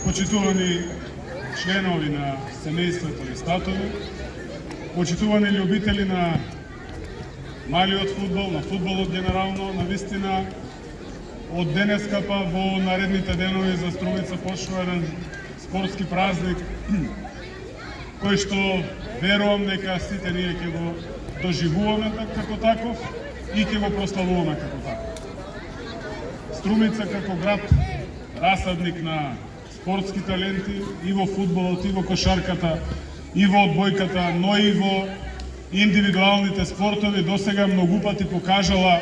почитувани членови на семејството и статови, почитувани љубители на малиот фудбал, на фудбалот генерално, на вистина од денеска па во наредните денови за Струмица почнува еден спортски празник кој што верувам дека сите ние ќе го доживуваме како таков и ќе го прославуваме како таков. Струмица како град расадник на спортски таленти и во фудбалот, и во кошарката, и во одбојката, но и во индивидуалните спортови досега многу пати покажала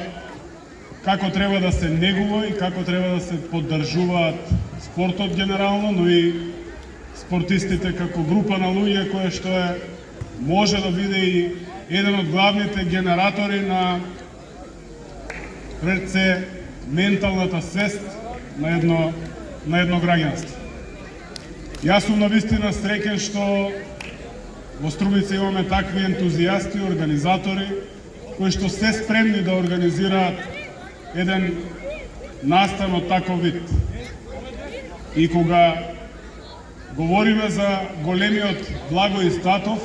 како треба да се негува и како треба да се поддржуваат спортот генерално, но и спортистите како група на луѓе која што може да биде и еден од главните генератори на пред се менталната свест на едно граѓанство. Јас сум навистина среќен што во Струмица имаме такви ентузијасти, организатори кои што се спремни да организираат еден настан од таков вид. И кога говориме за големиот Благој Статов,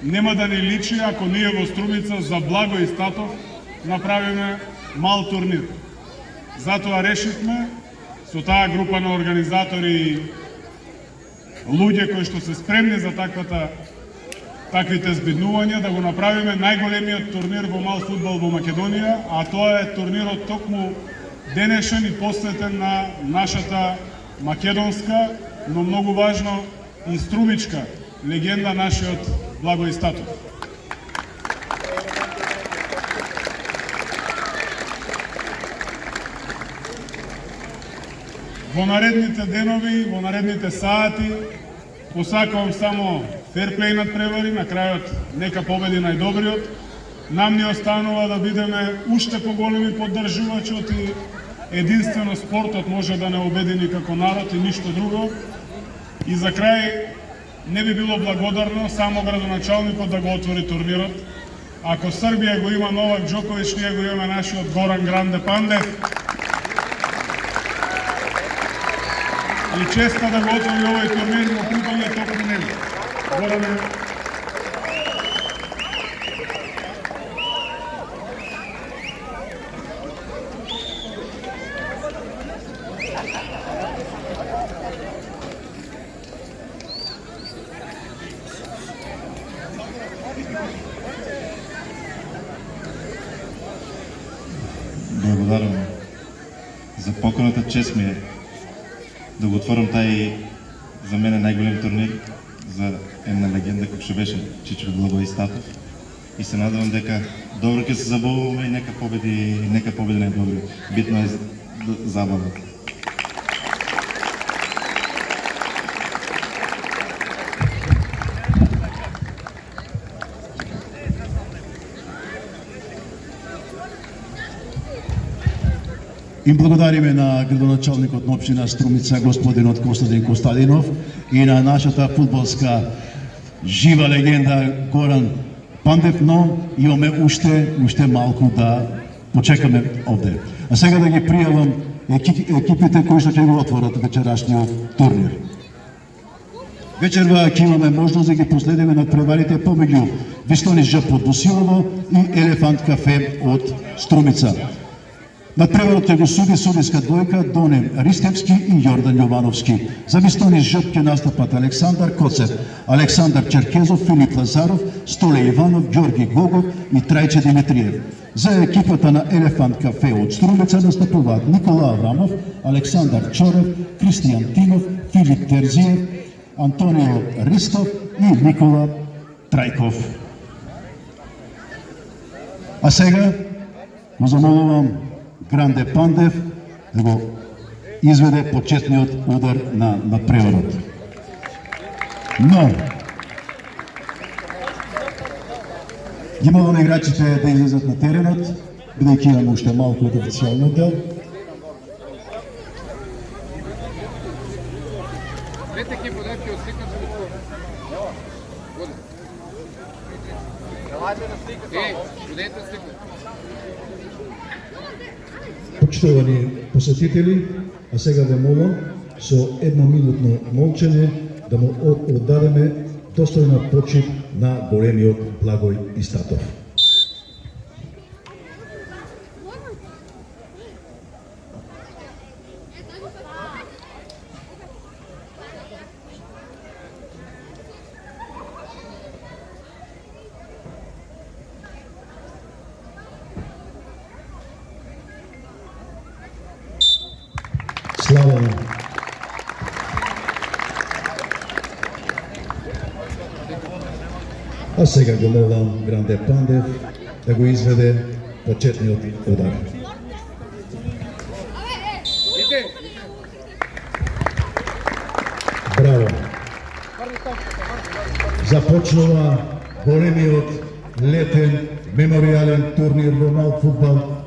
нема да ни личи ако ние во Струмица за Благој Статов направиме мал турнир. Затоа решивме со таа група на организатори и луѓе кои што се спремни за таквите збиднувања да го направиме најголемиот турнир во мал фудбал во Македонија, а тоа е турнирот токму денешен и посветен на нашата македонска, но многу важно и струмичка легенда, нашиот Благој Статов. Во наредните денови, во наредните сати, посакувам само ферплей над превари, на крајот нека победи најдобриот. Нам ни останува да бидеме уште поголеми поддржувачи и единствено спортот може да не обедини како народ и ништо друго. И за крај не би било благодарно само градоначалникот да го отвори турнирот. Ако Србија го има Новак Џоковиќ, ние го имаме нашиот Горан Гранде Пандев. И честа да го отвори овој турнир во купање токму него. Горане. Благодарам за покорната чест ми е да го отворам тај за мене најголем турнир за една легенда како што беше Чичо Благој Статов. И се надевам дека добро ќе се забавуваме и нека победи најдобри. Битно е забава. Им благодариме на градоначалникот на општина Струмица, господинот Костадин Костадинов, и на нашата фудбалска жива легенда Горан Пандев, но имаме уште малку да почекаме овде. А сега да ги пријавам екипите кои што ќе го отворат вечерашниот турнир. Вечерва ќе имаме можност да ги последиме над преварите помеѓу Вистонис ЖП од Босилово и Елефант кафе од Струмица. Над преварот ќе го суди судиска двојка Доне Ристевски и Јордан Јовановски. За Вистонис ЖП ќе настапат Александар Коцев, Александар Черкезов, Филип Лазаров, Столе Иванов, Ѓорги Гогов и Трајче Димитриев. За екипата на Елефант кафе од Струмица настапуваат Никола Аврамов, Александар Чорев, Кристијан Тимов, Филип Терзиев, Антонио Ристов и Никола Трајков. А сега го замолувам Гранде Пандев да го изведе почетниот удар на преварот. Но ги молам играчите да излезат на теренот, бидејќи имаме уште малку од официјалниот дел. Почитувани посетители, а сега ве молам со едноминутно молчење да му оддадеме достојна почит на големиот Благој Истатов. Слава му. А сега го молам Гранде Пандев да го изведе почетниот удар. Браво! Започнува големиот летен меморијален турнир во мал фудбал